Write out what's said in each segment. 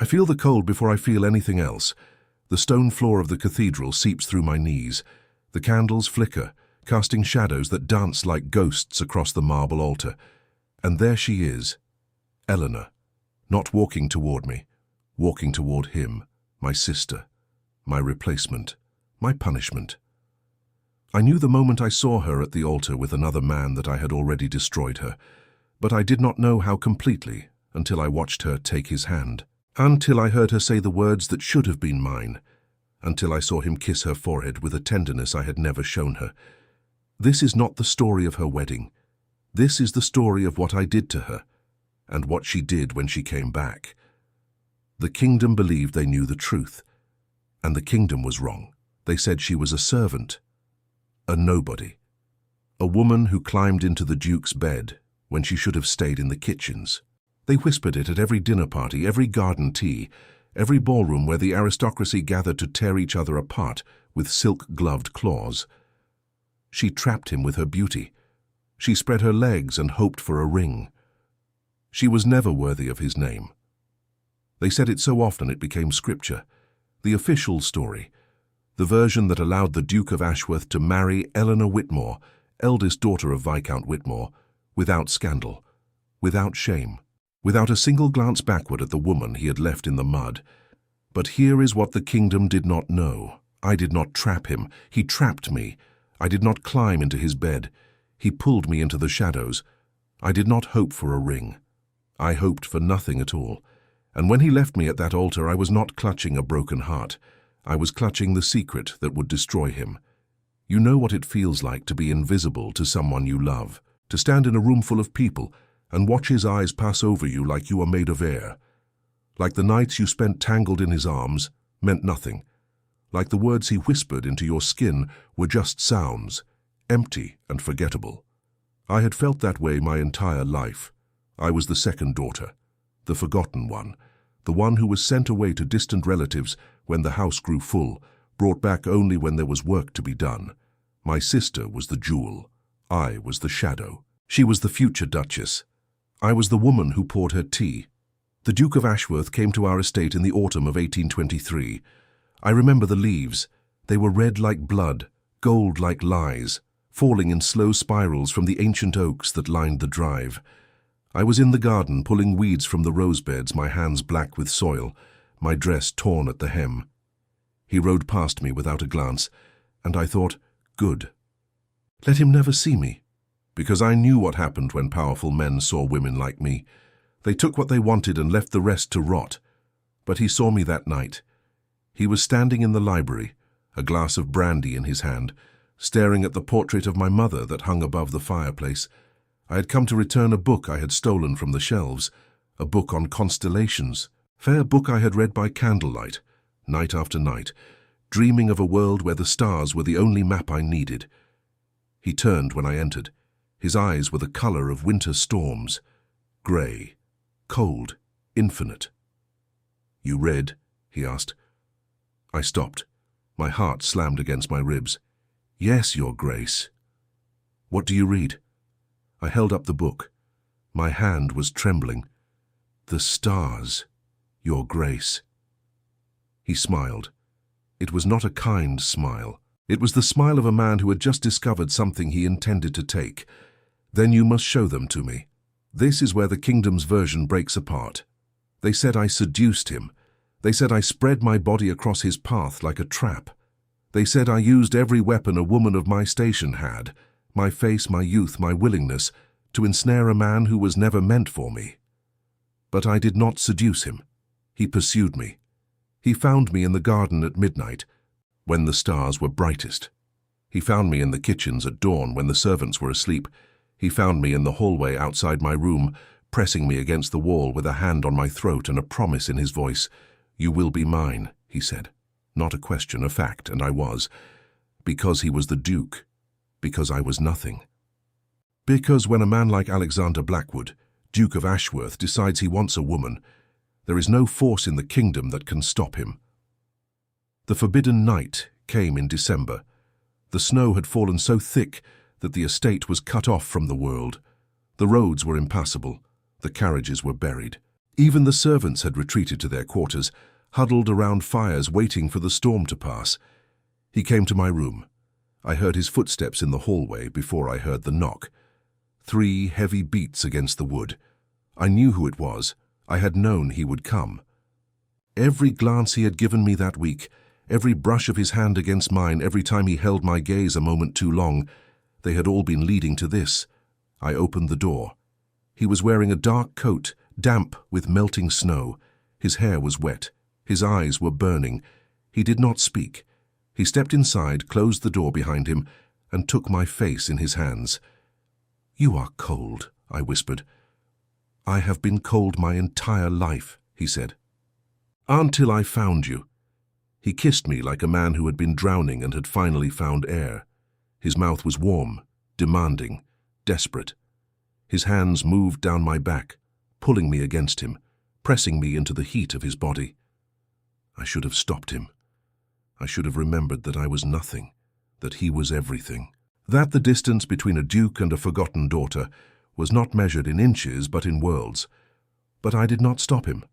I feel the cold before I feel anything else. The stone floor of the cathedral seeps through my knees. The candles flicker, casting shadows that dance like ghosts across the marble altar. And there she is, Eleanor, not walking toward me, walking toward him, my sister, my replacement, my punishment. I knew the moment I saw her at the altar with another man that I had already destroyed her, but I did not know how completely until I watched her take his hand, until I heard her say the words that should have been mine, until I saw him kiss her forehead with a tenderness I had never shown her. This is not the story of her wedding. This is the story of what I did to her, and what she did when she came back. The kingdom believed they knew the truth, and the kingdom was wrong. They said she was a servant, a nobody, a woman who climbed into the Duke's bed when she should have stayed in the kitchens. They whispered it at every dinner party, every garden tea, every ballroom where the aristocracy gathered to tear each other apart with silk-gloved claws. She trapped him with her beauty. She spread her legs and hoped for a ring. She was never worthy of his name. They said it so often it became scripture, the official story, the version that allowed the Duke of Ashworth to marry Eleanor Whitmore, eldest daughter of Viscount Whitmore, without scandal, without shame, without a single glance backward at the woman he had left in the mud. But here is what the kingdom did not know. I did not trap him. He trapped me. I did not climb into his bed. He pulled me into the shadows. I did not hope for a ring. I hoped for nothing at all. And when he left me at that altar, I was not clutching a broken heart. I was clutching the secret that would destroy him. You know what it feels like to be invisible to someone you love, to stand in a room full of people and watch his eyes pass over you like you are made of air. Like the nights you spent tangled in his arms meant nothing. Like the words he whispered into your skin were just sounds, empty and forgettable. I had felt that way my entire life. I was the second daughter, the forgotten one, the one who was sent away to distant relatives when the house grew full, brought back only when there was work to be done. My sister was the jewel. I was the shadow. She was the future Duchess. I was the woman who poured her tea. The Duke of Ashworth came to our estate in the autumn of 1823. I remember the leaves. They were red like blood, gold like lies, falling in slow spirals from the ancient oaks that lined the drive. I was in the garden pulling weeds from the rose beds, my hands black with soil, my dress torn at the hem. He rode past me without a glance, and I thought, good. Let him never see me, because I knew what happened when powerful men saw women like me. They took what they wanted and left the rest to rot. But he saw me that night. He was standing in the library, a glass of brandy in his hand, staring at the portrait of my mother that hung above the fireplace. I had come to return a book I had stolen from the shelves, a book on constellations, fair book I had read by candlelight, night after night, dreaming of a world where the stars were the only map I needed. He turned when I entered. His eyes were the color of winter storms, grey, cold, infinite. "You read?" he asked. I stopped. My heart slammed against my ribs. "Yes, Your Grace." "What do you read?" I held up the book. My hand was trembling. "The stars, Your Grace." He smiled. It was not a kind smile. It was the smile of a man who had just discovered something he intended to take. "Then you must show them to me." This is where the kingdom's version breaks apart. They said I seduced him. They said I spread my body across his path like a trap. They said I used every weapon a woman of my station had, my face, my youth, my willingness, to ensnare a man who was never meant for me. But I did not seduce him. He pursued me. He found me in the garden at midnight, when the stars were brightest. He found me in the kitchens at dawn when the servants were asleep. He found me in the hallway outside my room, pressing me against the wall with a hand on my throat and a promise in his voice. "You will be mine," he said. Not a question, a fact, and I was. Because he was the Duke. Because I was nothing. Because when a man like Alexander Blackwood, Duke of Ashworth, decides he wants a woman, there is no force in the kingdom that can stop him. The forbidden night came in December. The snow had fallen so thick that the estate was cut off from the world. The roads were impassable. The carriages were buried. Even the servants had retreated to their quarters, huddled around fires waiting for the storm to pass. He came to my room. I heard his footsteps in the hallway before I heard the knock. 3 heavy beats against the wood. I knew who it was. I had known he would come. Every glance he had given me that week, every brush of his hand against mine, every time he held my gaze a moment too long, they had all been leading to this. I opened the door. He was wearing a dark coat, damp with melting snow. His hair was wet. His eyes were burning. He did not speak. He stepped inside, closed the door behind him, and took my face in his hands. "You are cold," I whispered. "I have been cold my entire life," he said. "Until I found you." He kissed me like a man who had been drowning and had finally found air. His mouth was warm, demanding, desperate. His hands moved down my back, pulling me against him, pressing me into the heat of his body. I should have stopped him. I should have remembered that I was nothing, that he was everything. That the distance between a duke and a forgotten daughter was not measured in inches but in worlds. But I did not stop him,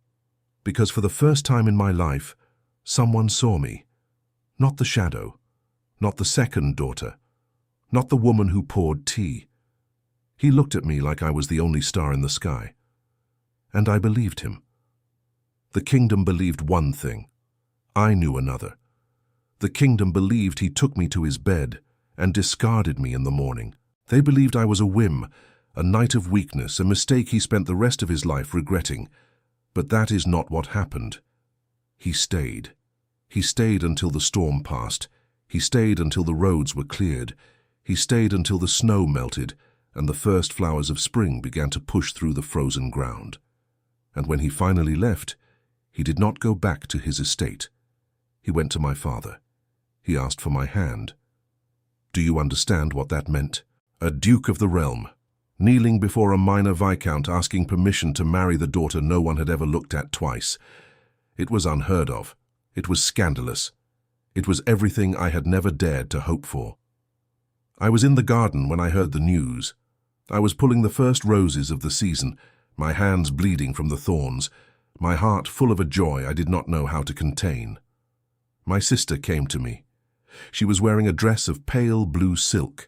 because for the first time in my life, someone saw me. Not the shadow, not the second daughter, not the woman who poured tea. He looked at me like I was the only star in the sky. And I believed him. The kingdom believed one thing. I knew another. The kingdom believed he took me to his bed and discarded me in the morning. They believed I was a whim, a night of weakness, a mistake he spent the rest of his life regretting. But that is not what happened. He stayed. He stayed until the storm passed. He stayed until the roads were cleared. He stayed until the snow melted and the first flowers of spring began to push through the frozen ground. And when he finally left, he did not go back to his estate. He went to my father. He asked for my hand. Do you understand what that meant? A duke of the realm, kneeling before a minor viscount asking permission to marry the daughter no one had ever looked at twice. It was unheard of. It was scandalous. It was everything I had never dared to hope for. I was in the garden when I heard the news. I was pulling the first roses of the season, my hands bleeding from the thorns, my heart full of a joy I did not know how to contain. My sister came to me. She was wearing a dress of pale blue silk.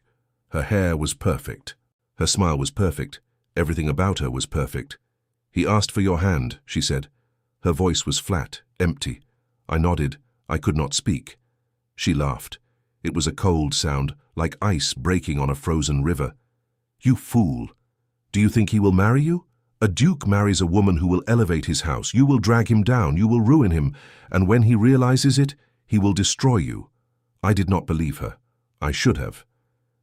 Her hair was perfect. Her smile was perfect. Everything about her was perfect. "He asked for your hand," she said. Her voice was flat, empty. I nodded. I could not speak. She laughed. It was a cold sound, like ice breaking on a frozen river. "You fool! Do you think he will marry you? A duke marries a woman who will elevate his house. You will drag him down, you will ruin him, and when he realizes it, he will destroy you." I did not believe her. I should have.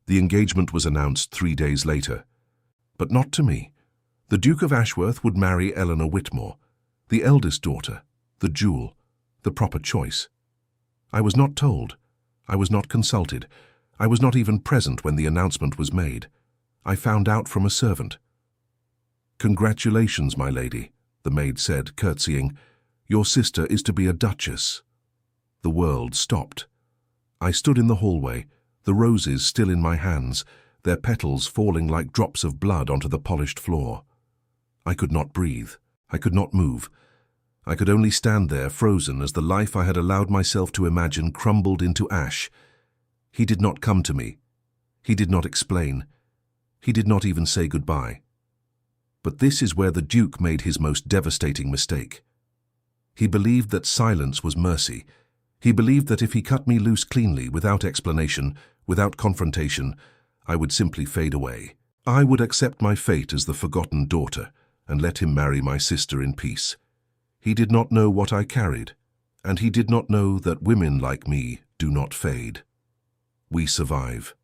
The engagement was announced 3 days later. But not to me. The Duke of Ashworth would marry Eleanor Whitmore, the eldest daughter, the jewel, the proper choice. I was not told. I was not consulted. I was not even present when the announcement was made. I found out from a servant. "Congratulations, my lady," the maid said, curtsying. "Your sister is to be a duchess." The world stopped. I stood in the hallway, the roses still in my hands, their petals falling like drops of blood onto the polished floor. I could not breathe. I could not move. I could only stand there, frozen, as the life I had allowed myself to imagine crumbled into ash. He did not come to me. He did not explain. He did not even say goodbye. But this is where the Duke made his most devastating mistake. He believed that silence was mercy. He believed that if he cut me loose cleanly, without explanation, without confrontation, I would simply fade away. I would accept my fate as the forgotten daughter and let him marry my sister in peace. He did not know what I carried, and he did not know that women like me do not fade. We survive.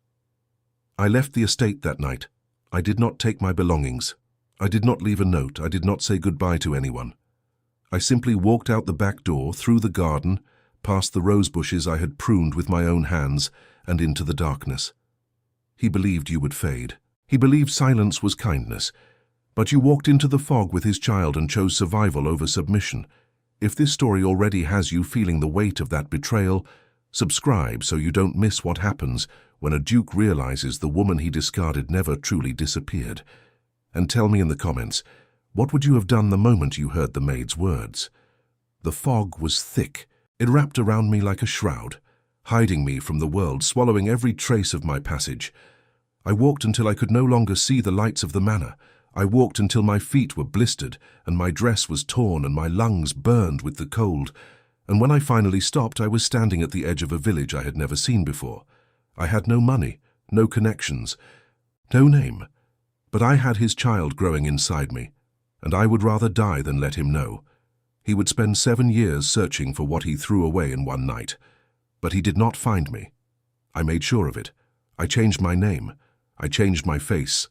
I left the estate that night. I did not take my belongings. I did not leave a note. I did not say goodbye to anyone. I simply walked out the back door, through the garden, past the rose bushes I had pruned with my own hands, and into the darkness. He believed you would fade. He believed silence was kindness. But you walked into the fog with his child and chose survival over submission. If this story already has you feeling the weight of that betrayal, subscribe so you don't miss what happens when a duke realizes the woman he discarded never truly disappeared. And tell me in the comments, What would you have done the moment you heard the maid's words? The fog was thick. It wrapped around me like a shroud, hiding me from the world, swallowing every trace of my passage. I walked until I could no longer see the lights of the manor. I walked until my feet were blistered, and my dress was torn, and my lungs burned with the cold. And when I finally stopped, I was standing at the edge of a village I had never seen before. I had no money, no connections, no name. But I had his child growing inside me, and I would rather die than let him know. He would spend 7 years searching for what he threw away in one night. But he did not find me. I made sure of it. I changed my name. I changed my face.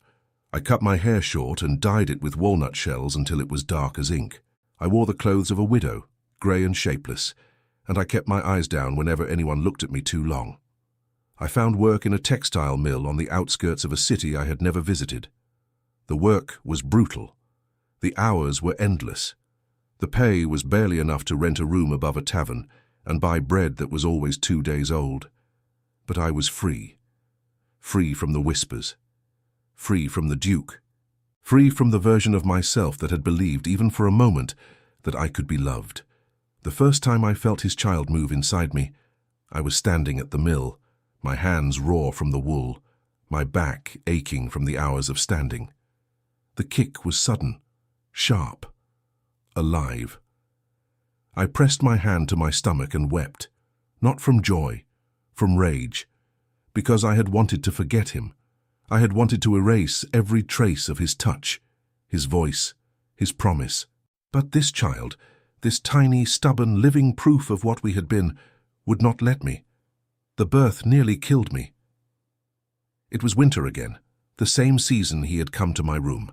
I cut my hair short and dyed it with walnut shells until it was dark as ink. I wore the clothes of a widow, grey and shapeless, and I kept my eyes down whenever anyone looked at me too long. I found work in a textile mill on the outskirts of a city I had never visited. The work was brutal. The hours were endless. The pay was barely enough to rent a room above a tavern and buy bread that was always 2 days old. But I was free. Free from the whispers. Free from the Duke. Free from the version of myself that had believed, even for a moment, that I could be loved. The first time I felt his child move inside me, I was standing at the mill, my hands raw from the wool, my back aching from the hours of standing. The kick was sudden, sharp, alive. I pressed my hand to my stomach and wept, not from joy, from rage, because I had wanted to forget him. I had wanted to erase every trace of his touch, his voice, his promise. But this child, this tiny, stubborn, living proof of what we had been, would not let me. The birth nearly killed me. It was winter again, the same season he had come to my room,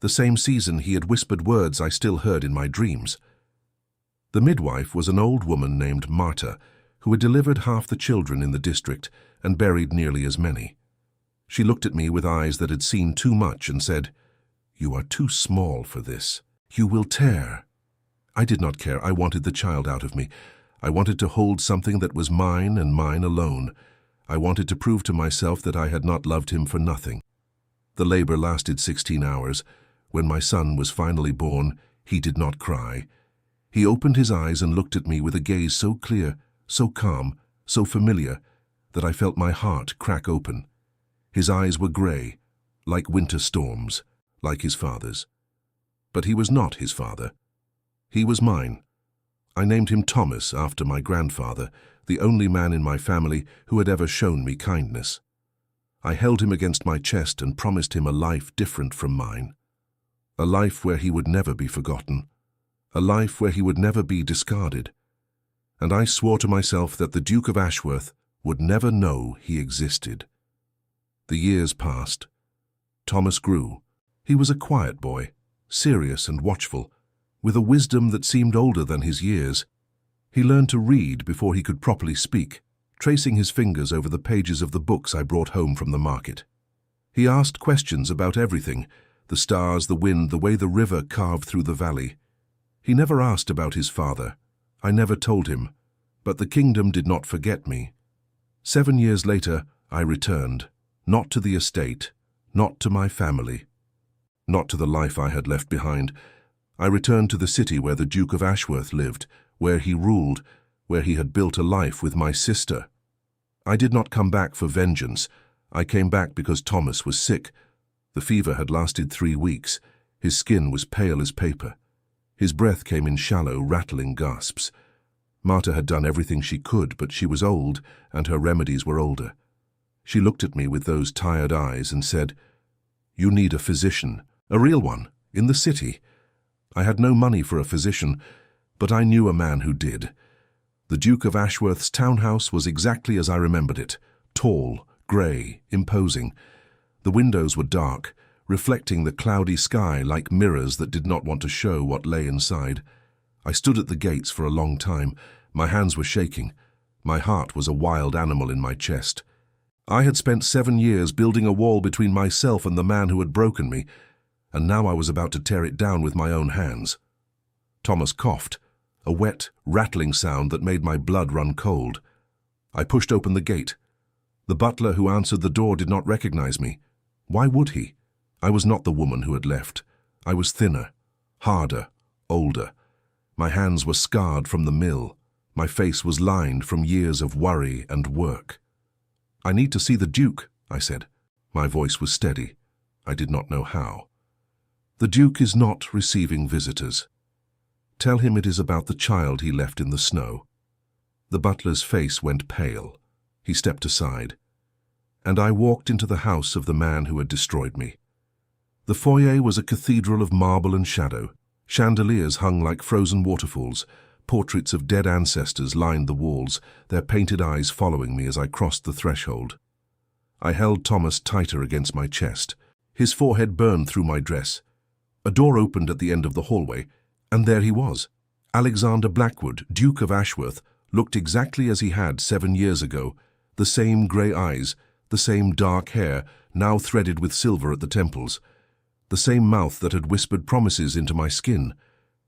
the same season he had whispered words I still heard in my dreams. The midwife was an old woman named Marta, who had delivered half the children in the district and buried nearly as many. She looked at me with eyes that had seen too much and said, "You are too small for this. You will tear." I did not care. I wanted the child out of me. I wanted to hold something that was mine and mine alone. I wanted to prove to myself that I had not loved him for nothing. The labor lasted 16 hours. When my son was finally born, he did not cry. He opened his eyes and looked at me with a gaze so clear, so calm, so familiar, that I felt my heart crack open. His eyes were grey, like winter storms, like his father's. But he was not his father. He was mine. I named him Thomas after my grandfather, the only man in my family who had ever shown me kindness. I held him against my chest and promised him a life different from mine. A life where he would never be forgotten. A life where he would never be discarded. And I swore to myself that the Duke of Ashworth would never know he existed. The years passed. Thomas grew. He was a quiet boy, serious and watchful, with a wisdom that seemed older than his years. He learned to read before he could properly speak, tracing his fingers over the pages of the books I brought home from the market. He asked questions about everything, the stars, the wind, the way the river carved through the valley. He never asked about his father. I never told him, but the kingdom did not forget me. 7 years later, I returned, not to the estate, not to my family, not to the life I had left behind. I returned to the city where the Duke of Ashworth lived, where he ruled, where he had built a life with my sister. I did not come back for vengeance. I came back because Thomas was sick. The fever had lasted 3 weeks. His skin was pale as paper. His breath came in shallow, rattling gasps. Marta had done everything she could, but she was old, and her remedies were older. She looked at me with those tired eyes and said, "You need a physician, a real one, in the city." I had no money for a physician, but I knew a man who did. The Duke of Ashworth's townhouse was exactly as I remembered it, tall, grey, imposing. The windows were dark, reflecting the cloudy sky like mirrors that did not want to show what lay inside. I stood at the gates for a long time. My hands were shaking. My heart was a wild animal in my chest. I had spent 7 years building a wall between myself and the man who had broken me, and now I was about to tear it down with my own hands. Thomas coughed, a wet, rattling sound that made my blood run cold. I pushed open the gate. The butler who answered the door did not recognize me. Why would he? I was not the woman who had left. I was thinner, harder, older. My hands were scarred from the mill. My face was lined from years of worry and work. "I need to see the Duke," I said. My voice was steady. I did not know how. "The Duke is not receiving visitors. Tell him it is about the child he left in the snow." The butler's face went pale. He stepped aside, and I walked into the house of the man who had destroyed me. The foyer was a cathedral of marble and shadow. Chandeliers hung like frozen waterfalls. Portraits of dead ancestors lined the walls, their painted eyes following me as I crossed the threshold. I held Thomas tighter against my chest. His forehead burned through my dress. A door opened at the end of the hallway, and there he was. Alexander Blackwood, Duke of Ashworth, looked exactly as he had 7 years ago. The same grey eyes, the same dark hair, now threaded with silver at the temples. The same mouth that had whispered promises into my skin.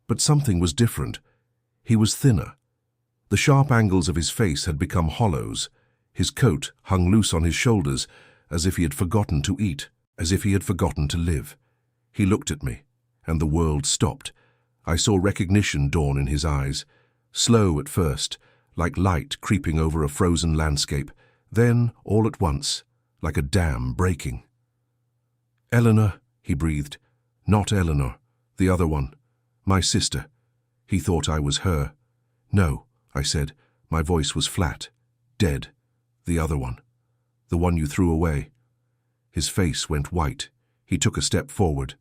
But something was different. He was thinner. The sharp angles of his face had become hollows. His coat hung loose on his shoulders, as if he had forgotten to eat, as if he had forgotten to live. He looked at me, and the world stopped. I saw recognition dawn in his eyes, slow at first, like light creeping over a frozen landscape, then, all at once, like a dam breaking. "Eleanor," he breathed. "Not Eleanor, the other one, my sister." He thought I was her. "No," I said. My voice was flat. "Dead. The other one. The one you threw away." His face went white. He took a step forward,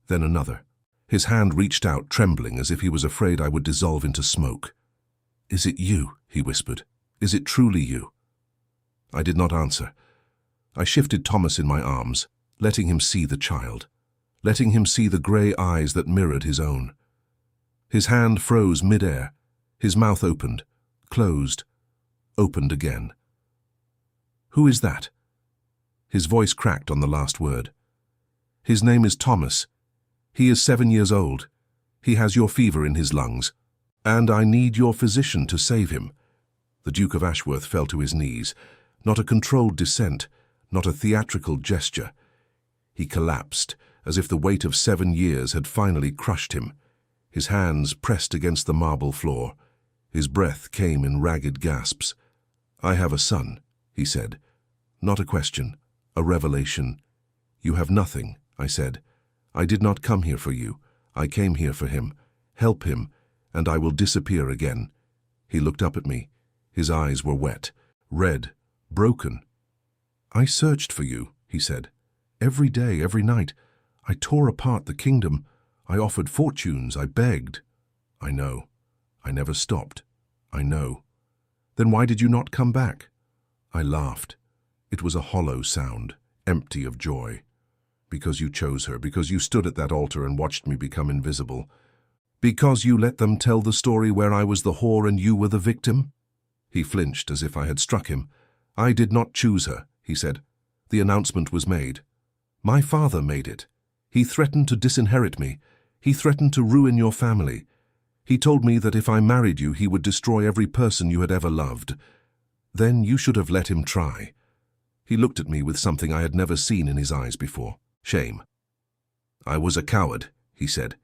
then another. His hand reached out, trembling, as if he was afraid I would dissolve into smoke. "Is it you?" he whispered. "Is it truly you?" I did not answer. I shifted Thomas in my arms, letting him see the child, letting him see the grey eyes that mirrored his own. His hand froze mid-air. His mouth opened, closed, opened again. "Who is that?" His voice cracked on the last word. "His name is Thomas. He is 7 years old. He has your fever in his lungs. And I need your physician to save him." The Duke of Ashworth fell to his knees. Not a controlled descent, not a theatrical gesture. He collapsed, as if the weight of 7 years had finally crushed him. His hands pressed against the marble floor. His breath came in ragged gasps. "I have a son," he said. Not a question, a revelation. "You have nothing," I said. "I did not come here for you. I came here for him. Help him, and I will disappear again." He looked up at me. His eyes were wet, red, broken. "I searched for you," he said. "Every day, every night. I tore apart the kingdom. I offered fortunes. I begged." "I know. I never stopped. I know." "Then why did you not come back?" I laughed. It was a hollow sound, empty of joy. "Because you chose her, because you stood at that altar and watched me become invisible. Because you let them tell the story where I was the whore and you were the victim." He flinched as if I had struck him. "I did not choose her," he said. "The announcement was made. My father made it. He threatened to disinherit me. He threatened to ruin your family. He told me that if I married you, he would destroy every person you had ever loved. Then you should have let him try." He looked at me with something I had never seen in his eyes before. Shame. "I was a coward," he said.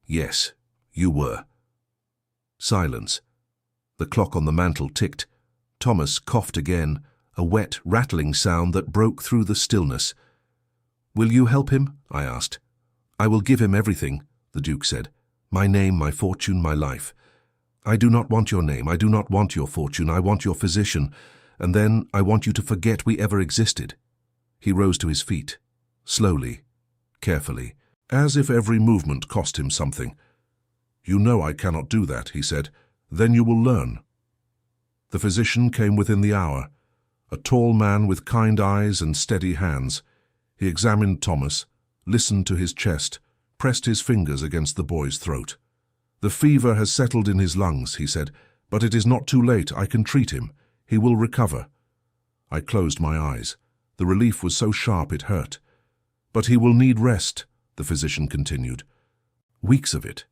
"Yes, you were." Silence. The clock on the mantel ticked. Thomas coughed again, a wet, rattling sound that broke through the stillness. "Will you help him?" I asked. "I will give him everything," the Duke said. "My name, my fortune, my life. I do not want your name, I do not want your fortune, I want your physician, and then I want you to forget we ever existed." He rose to his feet, slowly, carefully, as if every movement cost him something. "You know I cannot do that," he said. "Then you will learn." The physician came within the hour, a tall man with kind eyes and steady hands. He examined Thomas, listened to his chest, pressed his fingers against the boy's throat. "The fever has settled in his lungs," he said, "but it is not too late. I can treat him. He will recover." I closed my eyes. The relief was so sharp it hurt. "But he will need rest," the physician continued. "Weeks of it.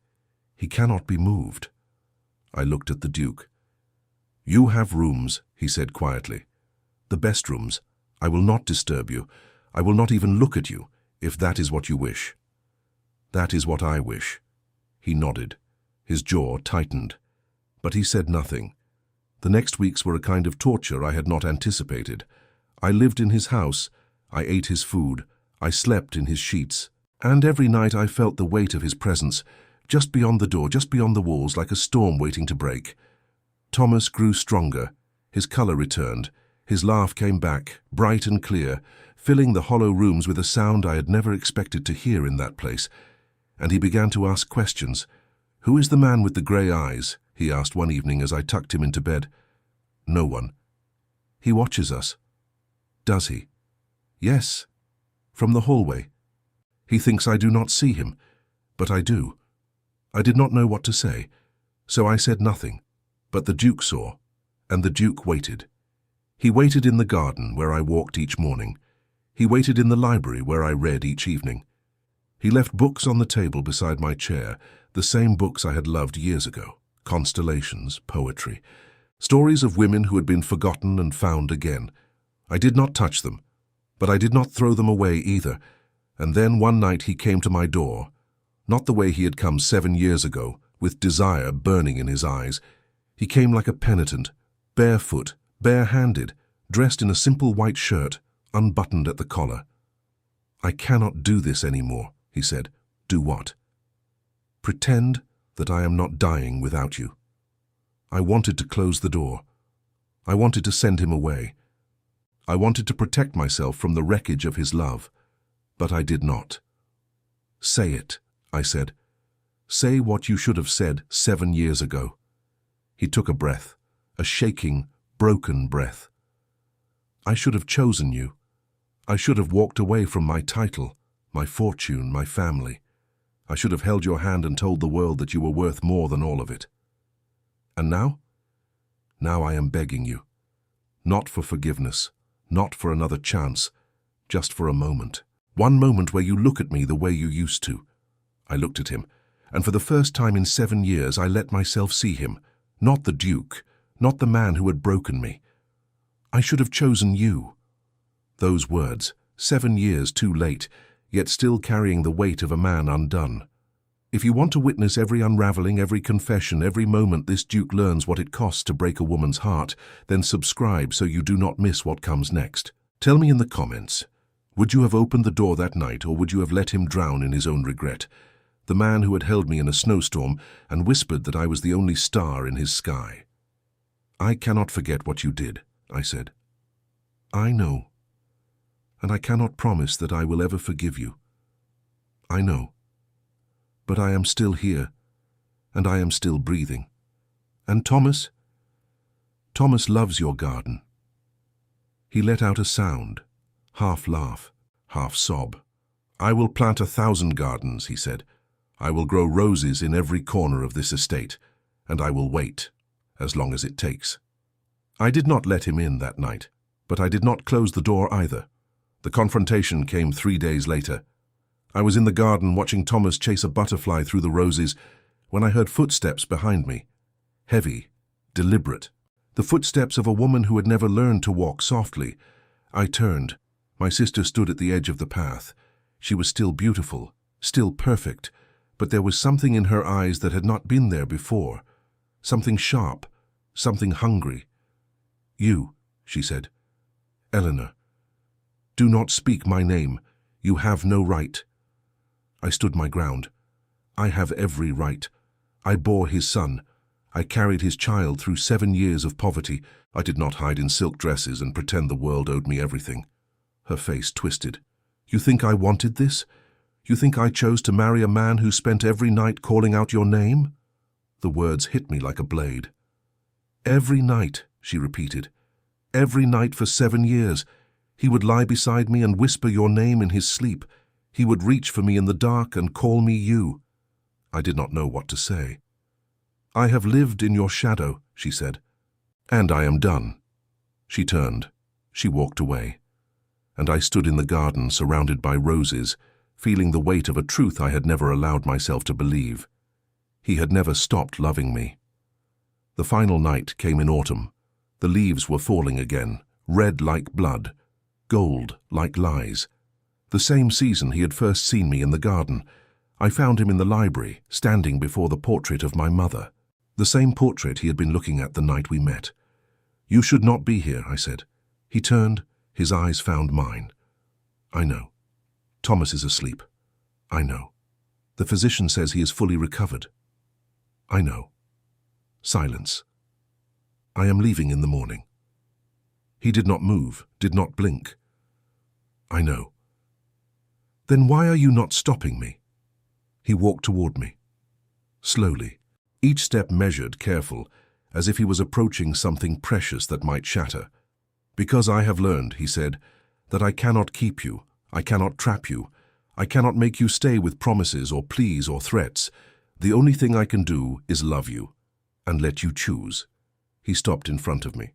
He cannot be moved." I looked at the Duke. "You have rooms," he said quietly. "The best rooms. I will not disturb you. I will not even look at you, if that is what you wish." "That is what I wish." He nodded. His jaw tightened. But he said nothing. The next weeks were a kind of torture I had not anticipated. I lived in his house. I ate his food. I slept in his sheets. And every night I felt the weight of his presence, just beyond the door, just beyond the walls, like a storm waiting to break. Thomas grew stronger. His color returned. His laugh came back, bright and clear, filling the hollow rooms with a sound I had never expected to hear in that place. And he began to ask questions. "Who is the man with the grey eyes?" he asked one evening as I tucked him into bed. "No one." "He watches us." "Does he?" "Yes. From the hallway. He thinks I do not see him, but I do." I did not know what to say, so I said nothing. But the Duke saw, and the Duke waited. He waited in the garden where I walked each morning. He waited in the library where I read each evening. He left books on the table beside my chair, the same books I had loved years ago. Constellations, poetry, stories of women who had been forgotten and found again. I did not touch them, but I did not throw them away either. And then one night he came to my door, not the way he had come 7 years ago, with desire burning in his eyes. He came like a penitent, barefoot, bare-handed, dressed in a simple white shirt, unbuttoned at the collar. "I cannot do this anymore," he said. "Do what?" "Pretend that I am not dying without you." I wanted to close the door. I wanted to send him away. I wanted to protect myself from the wreckage of his love, but I did not. "Say it," I said. "Say what you should have said 7 years ago." He took a breath, a shaking, broken breath. "I should have chosen you. I should have walked away from my title, my fortune, my family. I should have held your hand and told the world that you were worth more than all of it. And now? Now I am begging you. Not for forgiveness, not for another chance, just for a moment. One moment where you look at me the way you used to." I looked at him, and for the first time in 7 years I let myself see him, not the Duke, not the man who had broken me. "I should have chosen you." Those words, 7 years too late, yet still carrying the weight of a man undone. If you want to witness every unraveling, every confession, every moment this Duke learns what it costs to break a woman's heart, then subscribe so you do not miss what comes next. Tell me in the comments, would you have opened the door that night, or would you have let him drown in his own regret? The man who had held me in a snowstorm and whispered that I was the only star in his sky. "I cannot forget what you did," I said. "I know. And I cannot promise that I will ever forgive you. I know. But I am still here, and I am still breathing. And Thomas? Thomas loves your garden." He let out a sound, half laugh, half sob. "I will plant 1,000 gardens," he said. "I will grow roses in every corner of this estate, and I will wait, as long as it takes." I did not let him in that night, but I did not close the door either. The confrontation came 3 days later. I was in the garden watching Thomas chase a butterfly through the roses when I heard footsteps behind me, heavy, deliberate, the footsteps of a woman who had never learned to walk softly. I turned. My sister stood at the edge of the path. She was still beautiful, still perfect, but there was something in her eyes that had not been there before, something sharp, something hungry. "You," she said. "Eleanor. Do not speak my name. You have no right." I stood my ground. "I have every right. I bore his son. I carried his child through 7 years of poverty. I did not hide in silk dresses and pretend the world owed me everything." Her face twisted. "You think I wanted this? You think I chose to marry a man who spent every night calling out your name?" The words hit me like a blade. "Every night," she repeated. "Every night for 7 years. He would lie beside me and whisper your name in his sleep. He would reach for me in the dark and call me you." I did not know what to say. "I have lived in your shadow," she said. "And I am done." She turned. She walked away. And I stood in the garden surrounded by roses, feeling the weight of a truth I had never allowed myself to believe. He had never stopped loving me. The final night came in autumn. The leaves were falling again, red like blood, gold like lies. The same season he had first seen me in the garden. I found him in the library, standing before the portrait of my mother, the same portrait he had been looking at the night we met. "You should not be here," I said. He turned, his eyes found mine. "I know. Thomas is asleep. I know. The physician says he is fully recovered. I know." Silence. "I am leaving in the morning." He did not move, did not blink. "I know." "Then why are you not stopping me?" He walked toward me. Slowly, each step measured, careful, as if he was approaching something precious that might shatter. "Because I have learned," he said, "that I cannot keep you, I cannot trap you, I cannot make you stay with promises or pleas or threats. The only thing I can do is love you, and let you choose." He stopped in front of me.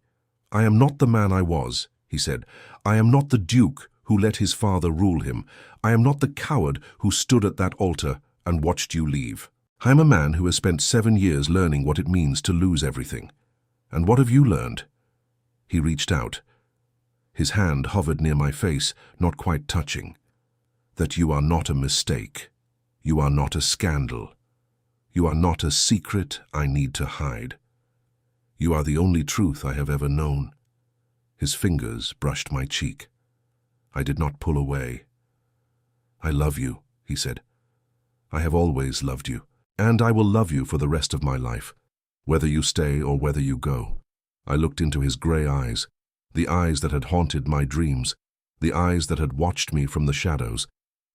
"I am not the man I was," he said. "I am not the duke who let his father rule him. I am not the coward who stood at that altar and watched you leave. I am a man who has spent 7 years learning what it means to lose everything. And what have you learned?" He reached out. His hand hovered near my face, not quite touching. "That you are not a mistake. You are not a scandal. You are not a secret I need to hide. You are the only truth I have ever known." His fingers brushed my cheek. I did not pull away. "I love you," he said. "I have always loved you, and I will love you for the rest of my life, whether you stay or whether you go." I looked into his gray eyes, the eyes that had haunted my dreams, the eyes that had watched me from the shadows,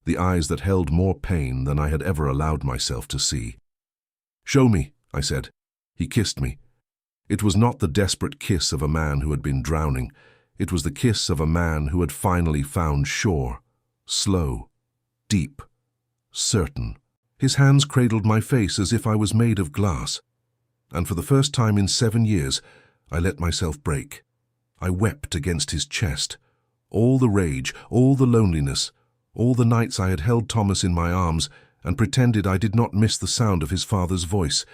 the eyes that held more pain than I had ever allowed myself to see. "Show me," I said. He kissed me. It was not the desperate kiss of a man who had been drowning. It was the kiss of a man who had finally found shore. Slow, deep, certain. His hands cradled my face as if I was made of glass. And for the first time in 7 years, I let myself break. I wept against his chest. All the rage, all the loneliness, all the nights I had held Thomas in my arms and pretended I did not miss the sound of his father's voice.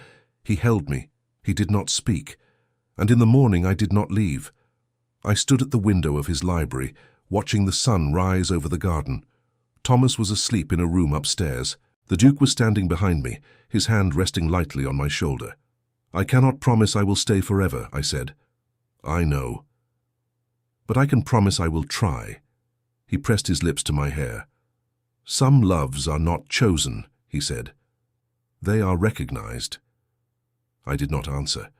He held me. He did not speak. And in the morning I did not leave. I stood at the window of his library, watching the sun rise over the garden. Thomas was asleep in a room upstairs. The Duke was standing behind me, his hand resting lightly on my shoulder. "I cannot promise I will stay forever," I said. "I know. But I can promise I will try." He pressed his lips to my hair. "Some loves are not chosen," he said. "They are recognized." I did not answer,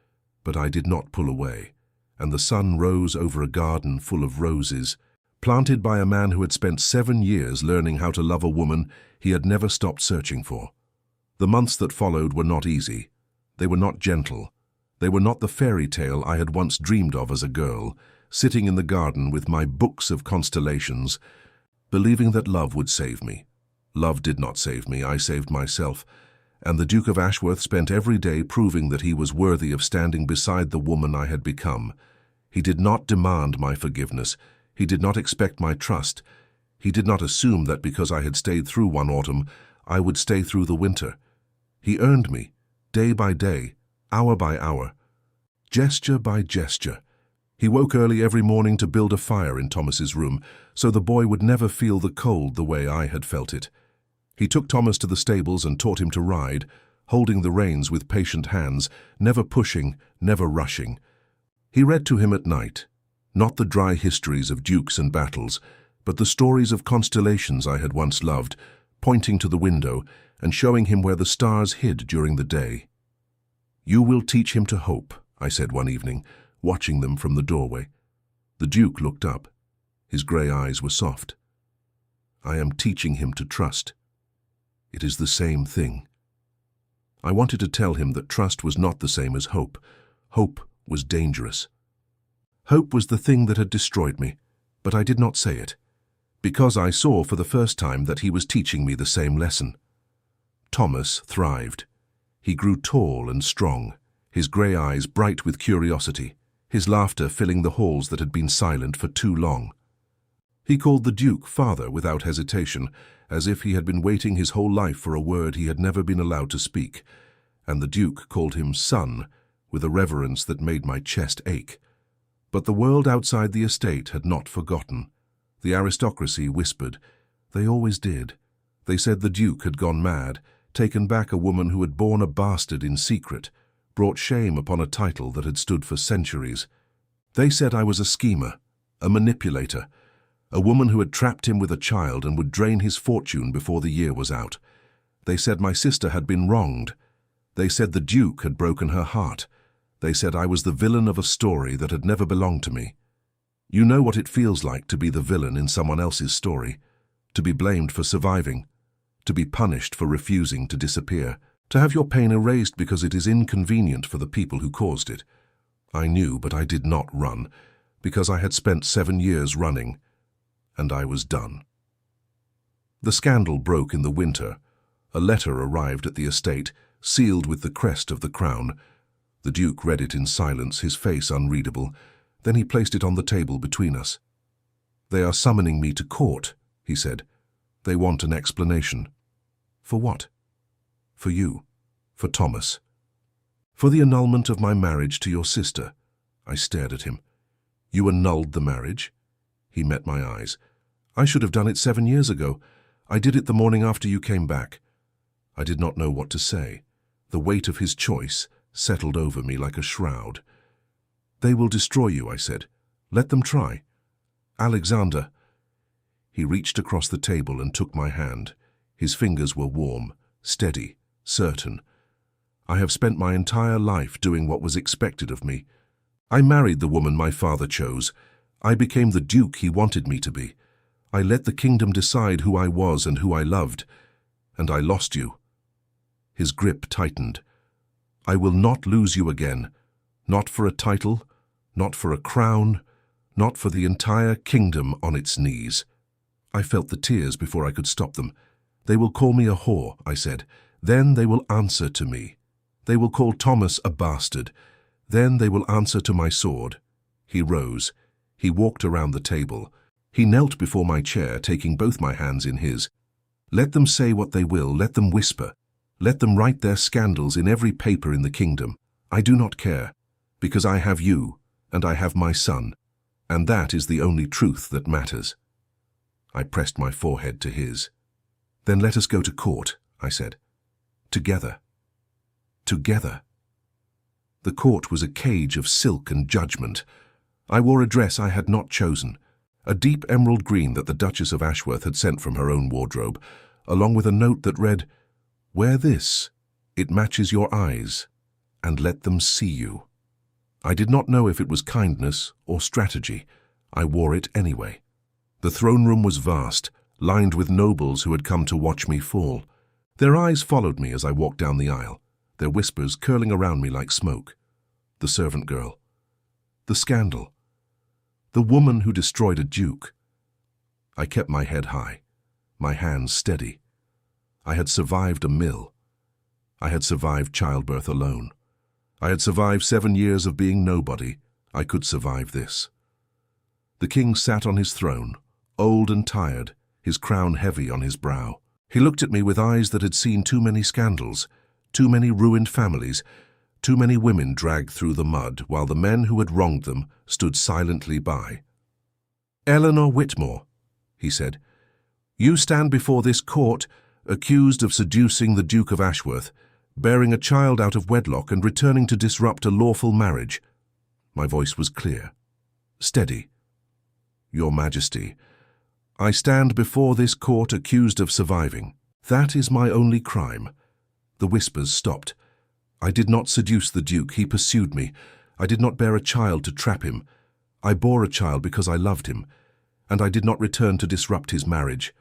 but I did not pull away, and the sun rose over a garden full of roses, planted by a man who had spent 7 years learning how to love a woman he had never stopped searching for. The months that followed were not easy. They were not gentle. They were not the fairy tale I had once dreamed of as a girl, sitting in the garden with my books of constellations, believing that love would save me. Love did not save me, I saved myself, and the Duke of Ashworth spent every day proving that he was worthy of standing beside the woman I had become. He did not demand my forgiveness. He did not expect my trust. He did not assume that because I had stayed through one autumn, I would stay through the winter. He earned me, day by day, hour by hour, gesture by gesture. He woke early every morning to build a fire in Thomas's room, so the boy would never feel the cold the way I had felt it. He took Thomas to the stables and taught him to ride, holding the reins with patient hands, never pushing, never rushing. He read to him at night, not the dry histories of dukes and battles, but the stories of constellations I had once loved, pointing to the window and showing him where the stars hid during the day. "You will teach him to hope," I said one evening, watching them from the doorway. The Duke looked up. His grey eyes were soft. "I am teaching him to trust. It is the same thing." I wanted to tell him that trust was not the same as hope. Hope was dangerous. Hope was the thing that had destroyed me, but I did not say it, because I saw for the first time that he was teaching me the same lesson. Thomas thrived. He grew tall and strong, his grey eyes bright with curiosity, his laughter filling the halls that had been silent for too long. He called the Duke father without hesitation, as if he had been waiting his whole life for a word he had never been allowed to speak, and the Duke called him son with a reverence that made my chest ache. But the world outside the estate had not forgotten. The aristocracy whispered. They always did. They said the Duke had gone mad, taken back a woman who had borne a bastard in secret, brought shame upon a title that had stood for centuries. They said I was a schemer, a manipulator, a woman who had trapped him with a child and would drain his fortune before the year was out. They said my sister had been wronged. They said the Duke had broken her heart. They said I was the villain of a story that had never belonged to me. You know what it feels like to be the villain in someone else's story, to be blamed for surviving, to be punished for refusing to disappear, to have your pain erased because it is inconvenient for the people who caused it. I knew, but I did not run, because I had spent 7 years running, and I was done. The scandal broke in the winter. A letter arrived at the estate, sealed with the crest of the crown. The Duke read it in silence, his face unreadable. Then he placed it on the table between us. "They are summoning me to court," he said. "They want an explanation." "For what?" "For you. For Thomas. For the annulment of my marriage to your sister." I stared at him. "You annulled the marriage?" He met my eyes. "I should have done it 7 years ago. I did it the morning after you came back." I did not know what to say. The weight of his choice settled over me like a shroud. "They will destroy you," I said. "Let them try. Alexander." He reached across the table and took my hand. His fingers were warm, steady, certain. I have spent my entire life doing what was expected of me. I married the woman my father chose. I became the Duke he wanted me to be. I let the kingdom decide who I was and who I loved. And I lost you. His grip tightened. "I will not lose you again. Not for a title, not for a crown, not for the entire kingdom on its knees." I felt the tears before I could stop them. "They will call me a whore," I said. "Then they will answer to me. They will call Thomas a bastard. Then they will answer to my sword." He rose. He walked around the table. He knelt before my chair, taking both my hands in his. "Let them say what they will. Let them whisper. Let them write their scandals in every paper in the kingdom. I do not care, because I have you, and I have my son, and that is the only truth that matters." I pressed my forehead to his. "Then let us go to court," I said. "Together. Together." The court was a cage of silk and judgment. I wore a dress I had not chosen, a deep emerald green that the Duchess of Ashworth had sent from her own wardrobe, along with a note that read, "Wear this. It matches your eyes, and let them see you." I did not know if it was kindness or strategy. I wore it anyway. The throne room was vast, lined with nobles who had come to watch me fall. Their eyes followed me as I walked down the aisle, their whispers curling around me like smoke. The servant girl. The scandal. The woman who destroyed a duke. I kept my head high, my hands steady. I had survived a mill. I had survived childbirth alone. I had survived 7 years of being nobody. I could survive this. The king sat on his throne, old and tired, his crown heavy on his brow. He looked at me with eyes that had seen too many scandals, too many ruined families, too many women dragged through the mud, while the men who had wronged them stood silently by. "Eleanor Whitmore," he said, "you stand before this court, accused of seducing the Duke of Ashworth, bearing a child out of wedlock and returning to disrupt a lawful marriage." My voice was clear, steady. "Your Majesty, I stand before this court accused of surviving. That is my only crime." The whispers stopped. I did not seduce the Duke. He pursued me. I did not bear a child to trap him. I bore a child because I loved him, and I did not return to disrupt his marriage.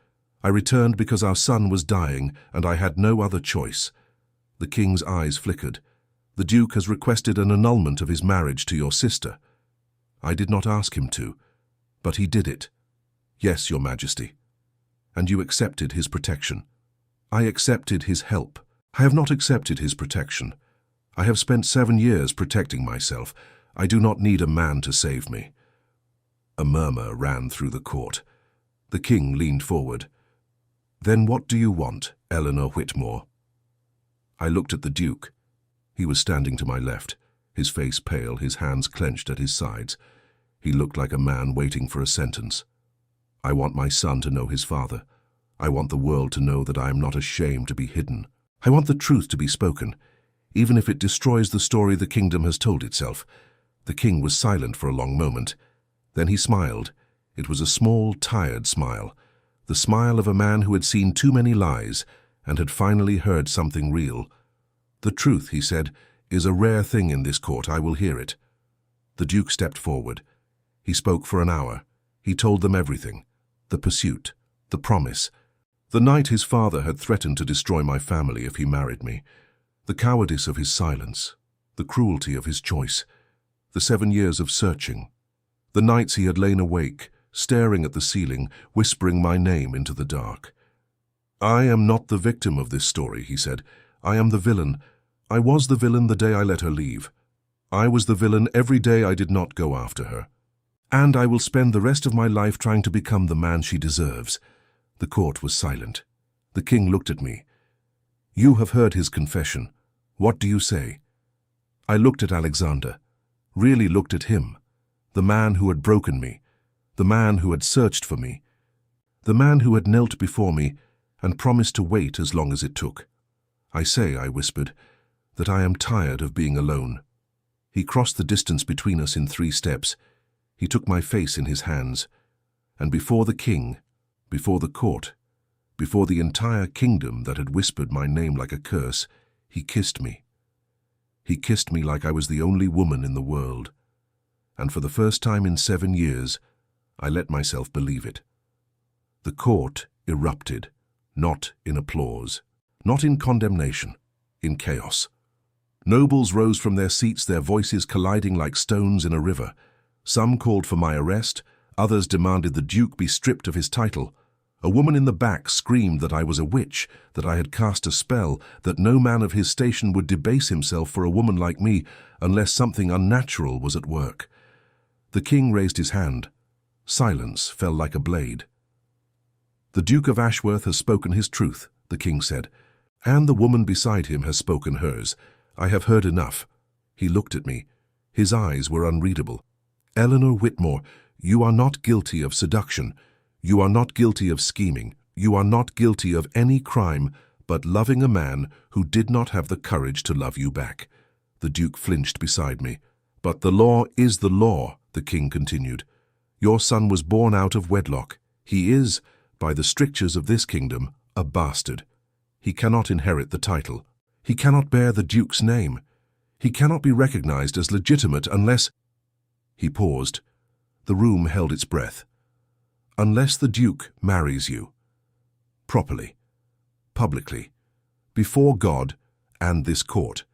I returned because our son was dying, and I had no other choice. The king's eyes flickered. "The Duke has requested an annulment of his marriage to your sister." I did not ask him to, but he did it. "Yes, Your Majesty." "And you accepted his protection." "I accepted his help. I have not accepted his protection. I have spent 7 years protecting myself. I do not need a man to save me." A murmur ran through the court. The king leaned forward. "Then what do you want, Eleanor Whitmore?" I looked at the Duke. He was standing to my left, his face pale, his hands clenched at his sides. He looked like a man waiting for a sentence. "I want my son to know his father. I want the world to know that I am not ashamed to be hidden. I want the truth to be spoken, even if it destroys the story the kingdom has told itself." The king was silent for a long moment. Then he smiled. It was a small, tired smile, the smile of a man who had seen too many lies and had finally heard something real. "The truth," he said, "is a rare thing in this court. I will hear it." The Duke stepped forward. He spoke for an hour. He told them everything: the pursuit, the promise, the night his father had threatened to destroy my family if he married me, the cowardice of his silence, the cruelty of his choice, the 7 years of searching, the nights he had lain awake, staring at the ceiling, whispering my name into the dark. "I am not the victim of this story," he said. "I am the villain. I was the villain the day I let her leave. I was the villain every day I did not go after her. And I will spend the rest of my life trying to become the man she deserves." The court was silent. The king looked at me. "You have heard his confession. What do you say?" I looked at Alexander, really looked at him, the man who had broken me, the man who had searched for me, the man who had knelt before me and promised to wait as long as it took. "I say," I whispered, "that I am tired of being alone." He crossed the distance between us in 3 steps. He took my face in his hands, and before the king, before the court, before the entire kingdom that had whispered my name like a curse, he kissed me. He kissed me like I was the only woman in the world. And for the first time in 7 years, I let myself believe it. The court erupted, not in applause, not in condemnation, in chaos. Nobles rose from their seats, their voices colliding like stones in a river. Some called for my arrest, others demanded the Duke be stripped of his title. A woman in the back screamed that I was a witch, that I had cast a spell, that no man of his station would debase himself for a woman like me unless something unnatural was at work. The king raised his hand. Silence fell like a blade. "The Duke of Ashworth has spoken his truth," the king said, "and the woman beside him has spoken hers. I have heard enough." He looked at me. His eyes were unreadable. "Eleanor Whitmore, you are not guilty of seduction. You are not guilty of scheming. You are not guilty of any crime but loving a man who did not have the courage to love you back." The Duke flinched beside me. "But the law is the law," the king continued. "Your son was born out of wedlock. He is, by the strictures of this kingdom, a bastard. He cannot inherit the title. He cannot bear the Duke's name. He cannot be recognized as legitimate unless—" He paused. The room held its breath. "Unless the Duke marries you. Properly. Publicly. Before God and this court.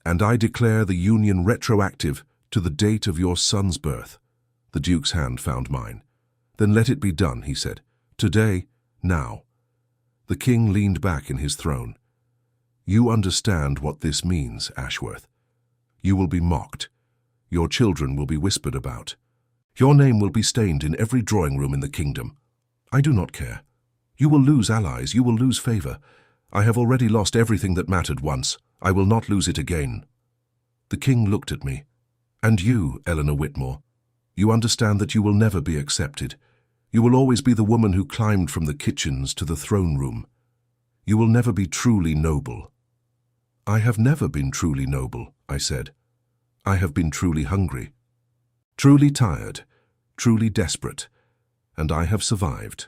And I declare the union retroactive to the date of your son's birth." The Duke's hand found mine. "Then let it be done," he said. "Today, now." The king leaned back in his throne. "You understand what this means, Ashworth. You will be mocked. Your children will be whispered about. Your name will be stained in every drawing room in the kingdom. I do not care. You will lose allies, you will lose favor. I have already lost everything that mattered once. I will not lose it again." The king looked at me. "And you, Eleanor Whitmore, you understand that you will never be accepted. You will always be the woman who climbed from the kitchens to the throne room. You will never be truly noble." "I have never been truly noble," I said. "I have been truly hungry, truly tired, truly desperate, and I have survived.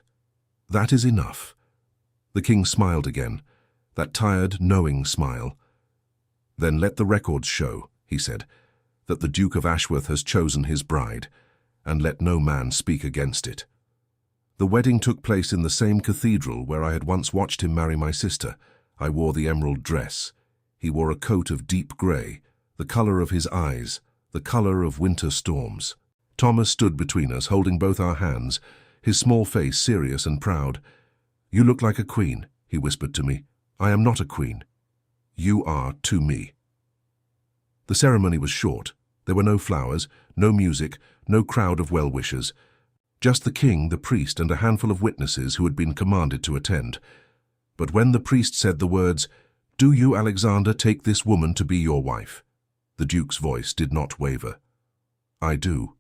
That is enough." The king smiled again, that tired, knowing smile. "Then let the records show," he said, "that the Duke of Ashworth has chosen his bride, and let no man speak against it." The wedding took place in the same cathedral where I had once watched him marry my sister. I wore the emerald dress. He wore a coat of deep grey, the colour of his eyes, the colour of winter storms. Thomas stood between us, holding both our hands, his small face serious and proud. "You look like a queen," he whispered to me. "I am not a queen. You are to me." The ceremony was short. There were no flowers, no music, no crowd of well-wishers. Just the king, the priest, and a handful of witnesses who had been commanded to attend. But when the priest said the words, "Do you, Alexander, take this woman to be your wife?" the Duke's voice did not waver. "I do."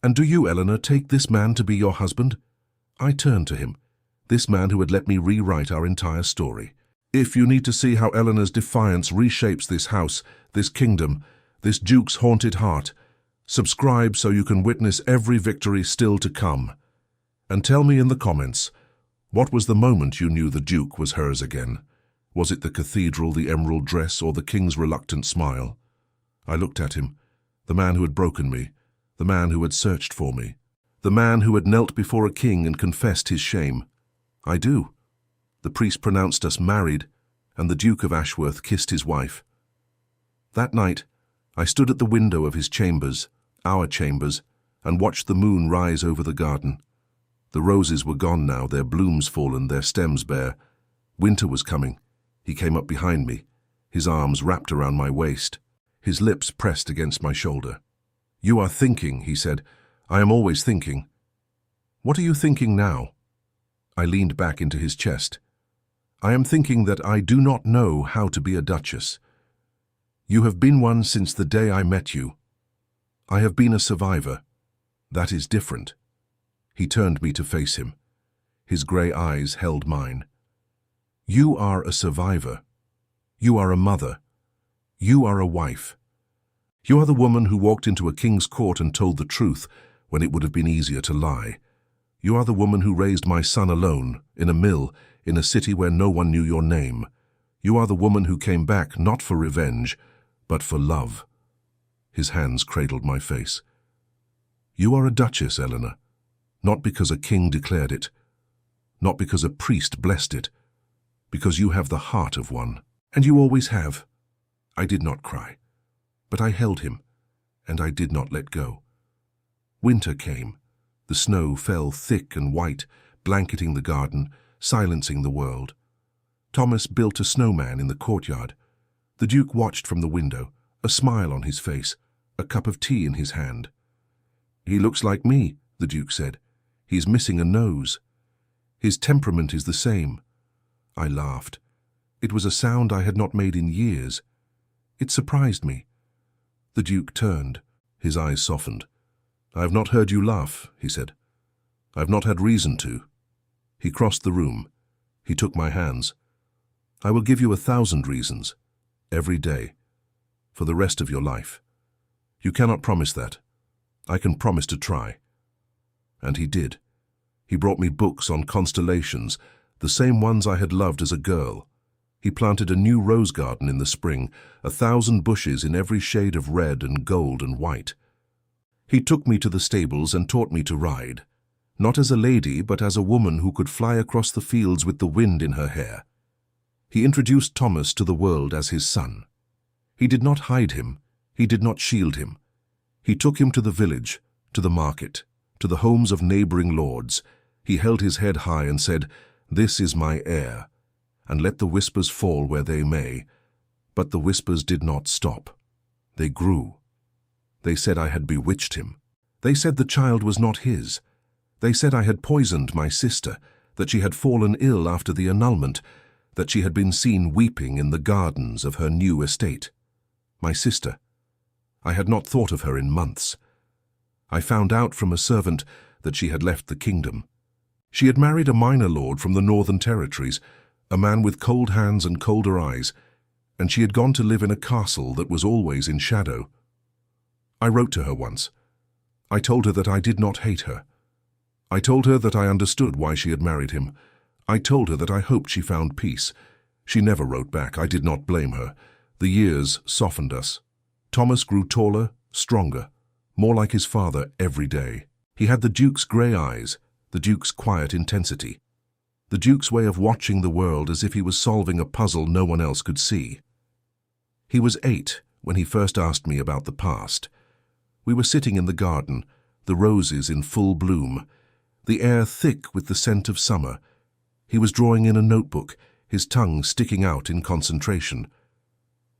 "And do you, Eleanor, take this man to be your husband?" I turned to him. This man who had let me rewrite our entire story. If you need to see how Eleanor's defiance reshapes this house, this kingdom, this Duke's haunted heart, subscribe so you can witness every victory still to come. And tell me in the comments, what was the moment you knew the Duke was hers again? Was it the cathedral, the emerald dress, or the king's reluctant smile? I looked at him, the man who had broken me, the man who had searched for me, the man who had knelt before a king and confessed his shame. I do. The priest pronounced us married, and the Duke of Ashworth kissed his wife. That night, I stood at the window of his chambers, our chambers, and watched the moon rise over the garden. The roses were gone now, their blooms fallen, their stems bare. Winter was coming. He came up behind me, his arms wrapped around my waist, his lips pressed against my shoulder. "You are thinking," he said. "I am always thinking." "What are you thinking now?" I leaned back into his chest. "I am thinking that I do not know how to be a duchess. You have been one since the day I met you. I have been a survivor. That is different." He turned me to face him. His grey eyes held mine. "You are a survivor. You are a mother. You are a wife. You are the woman who walked into a king's court and told the truth when it would have been easier to lie. You are the woman who raised my son alone, in a mill, in a city where no one knew your name. You are the woman who came back not for revenge, but for love." His hands cradled my face. "You are a duchess, Eleanor, not because a king declared it, not because a priest blessed it, because you have the heart of one, and you always have." I did not cry, but I held him, and I did not let go. Winter came. The snow fell thick and white, blanketing the garden, silencing the world. Thomas built a snowman in the courtyard. The Duke watched from the window, a smile on his face, a cup of tea in his hand. "He looks like me," the Duke said. "He's missing a nose. His temperament is the same." I laughed. It was a sound I had not made in years. It surprised me. The Duke turned. His eyes softened. "I have not heard you laugh," he said. "I have not had reason to." He crossed the room. He took my hands. "I will give you 1,000 reasons, every day, for the rest of your life. You cannot promise that. I can promise to try." And he did. He brought me books on constellations, the same ones I had loved as a girl. He planted a new rose garden in the spring, 1,000 bushes in every shade of red and gold and white. He took me to the stables and taught me to ride, not as a lady but as a woman who could fly across the fields with the wind in her hair. He introduced Thomas to the world as his son. He did not hide him, he did not shield him. He took him to the village, to the market, to the homes of neighboring lords. He held his head high and said, "This is my heir," and let the whispers fall where they may. But the whispers did not stop. They grew. They said I had bewitched him. They said the child was not his. They said I had poisoned my sister, that she had fallen ill after the annulment, that she had been seen weeping in the gardens of her new estate. My sister. I had not thought of her in months. I found out from a servant that she had left the kingdom. She had married a minor lord from the Northern Territories, a man with cold hands and colder eyes, and she had gone to live in a castle that was always in shadow. I wrote to her once. I told her that I did not hate her. I told her that I understood why she had married him. I told her that I hoped she found peace. She never wrote back. I did not blame her. The years softened us. Thomas grew taller, stronger, more like his father every day. He had the Duke's grey eyes, the Duke's quiet intensity, the Duke's way of watching the world as if he was solving a puzzle no one else could see. He was 8 when he first asked me about the past. We were sitting in the garden, the roses in full bloom, the air thick with the scent of summer. He was drawing in a notebook, his tongue sticking out in concentration.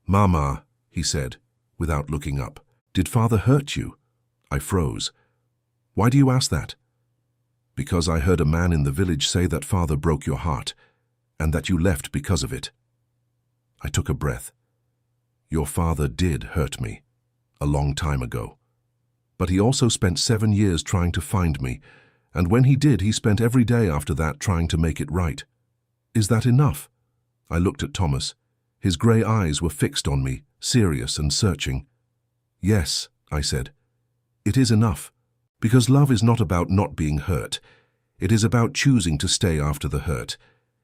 "Mama," he said, without looking up, "did father hurt you?" I froze. "Why do you ask that?" "Because I heard a man in the village say that father broke your heart, and that you left because of it." I took a breath. "Your father did hurt me, a long time ago. But he also spent 7 years trying to find me, And when he did, he spent every day after that trying to make it right. Is that enough? I looked at Thomas. His grey eyes were fixed on me, serious and searching. Yes, I said. It is enough. Because love is not about not being hurt. It is about choosing to stay after the hurt.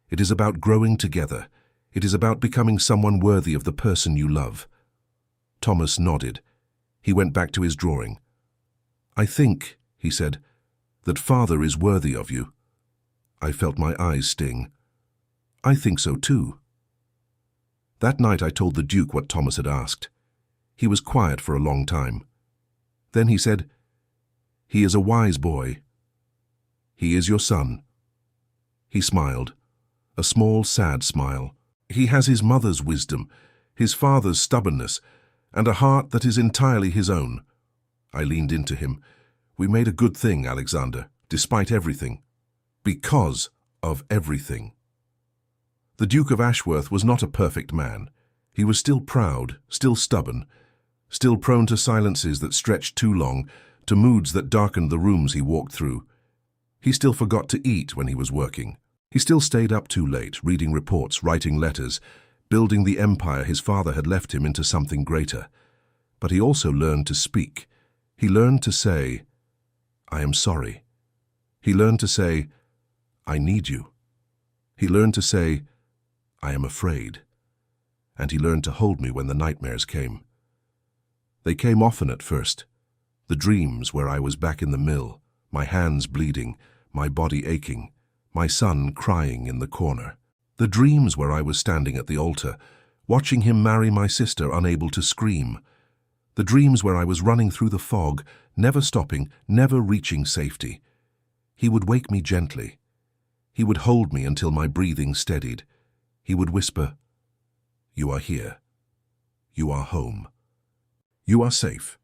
It is about growing together. It is about becoming someone worthy of the person you love. Thomas nodded. He went back to his drawing. I think, he said, that Father is worthy of you. I felt my eyes sting. I think so too. That night I told the Duke what Thomas had asked. He was quiet for a long time. Then he said, "He is a wise boy. He is your son." He smiled, a small, sad smile. He has his mother's wisdom, his father's stubbornness, and a heart that is entirely his own. I leaned into him. We made a good thing, Alexander, despite everything. Because of everything. The Duke of Ashworth was not a perfect man. He was still proud, still stubborn, still prone to silences that stretched too long, to moods that darkened the rooms he walked through. He still forgot to eat when he was working. He still stayed up too late, reading reports, writing letters, building the empire his father had left him into something greater. But he also learned to speak. He learned to say, "I am sorry." He learned to say, "I need you." He learned to say, "I am afraid." And he learned to hold me when the nightmares came. They came often at first. The dreams where I was back in the mill, my hands bleeding, my body aching, my son crying in the corner. The dreams where I was standing at the altar, watching him marry my sister, unable to scream. The dreams where I was running through the fog, never stopping, never reaching safety. He would wake me gently. He would hold me until my breathing steadied. He would whisper, "You are here. You are home. You are safe."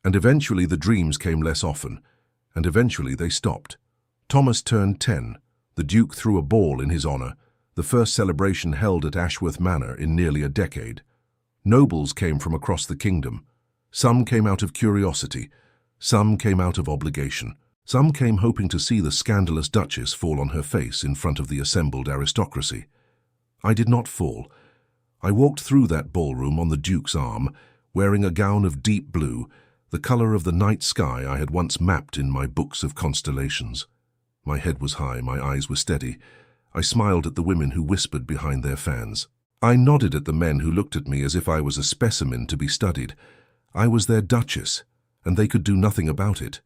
And eventually the dreams came less often, and eventually they stopped. Thomas turned 10. The Duke threw a ball in his honor, the first celebration held at Ashworth Manor in nearly a decade. Nobles came from across the kingdom. Some came out of curiosity, some came out of obligation, some came hoping to see the scandalous Duchess fall on her face in front of the assembled aristocracy. I did not fall. I walked through that ballroom on the Duke's arm, wearing a gown of deep blue, the color of the night sky I had once mapped in my books of constellations. My head was high, my eyes were steady. I smiled at the women who whispered behind their fans. I nodded at the men who looked at me as if I was a specimen to be studied. I was their Duchess, and they could do nothing about it.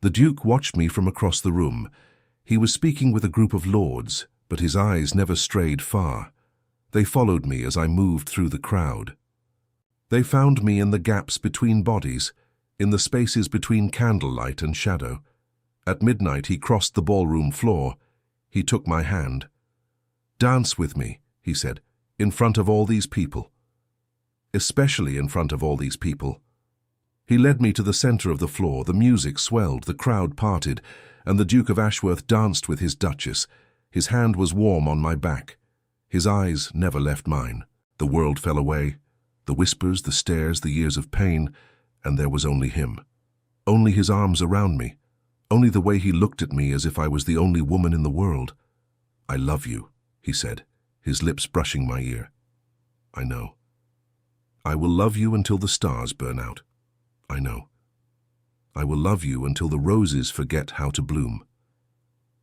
The Duke watched me from across the room. He was speaking with a group of lords, but his eyes never strayed far. They followed me as I moved through the crowd. They found me in the gaps between bodies, in the spaces between candlelight and shadow. At midnight he crossed the ballroom floor. He took my hand. "Dance with me," he said, "in front of all these people. Especially in front of all these people." He led me to the center of the floor. The music swelled, the crowd parted, and the Duke of Ashworth danced with his Duchess. His hand was warm on my back. His eyes never left mine. The world fell away. The whispers, the stares, the years of pain, and there was only him. Only his arms around me. Only the way he looked at me as if I was the only woman in the world. "I love you," he said, his lips brushing my ear. "I know. I will love you until the stars burn out. I know. I will love you until the roses forget how to bloom.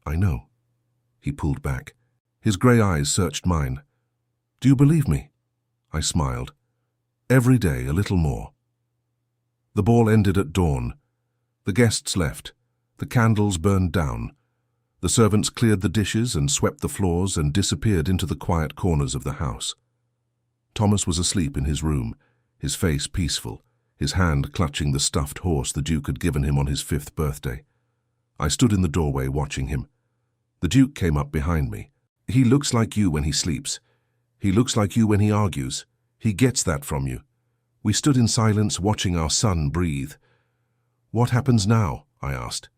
I know." He pulled back. His grey eyes searched mine. "Do you believe me?" I smiled. "Every day a little more." The ball ended at dawn. The guests left. The candles burned down. The servants cleared the dishes and swept the floors and disappeared into the quiet corners of the house. Thomas was asleep in his room, his face peaceful, his hand clutching the stuffed horse the Duke had given him on his 5th birthday. I stood in the doorway watching him. The Duke came up behind me. "He looks like you when he sleeps. He looks like you when he argues. He gets that from you." We stood in silence watching our son breathe. "What happens now?" I asked.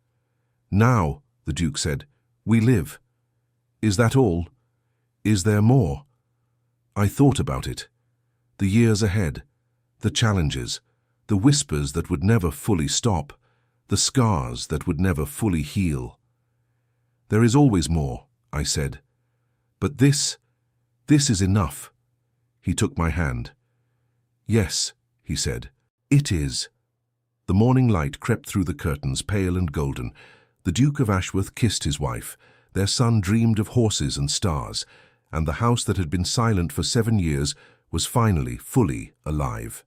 "Now," the Duke said, "we live. Is that all? Is there more?" I thought about it. The years ahead, the challenges, the whispers that would never fully stop, the scars that would never fully heal. There is always more, I said. But this is enough. He took my hand. Yes, he said, it is. The morning light crept through the curtains, pale and golden. The Duke of Ashworth kissed his wife. Their son dreamed of horses and stars, and the house that had been silent for 7 years was finally fully alive.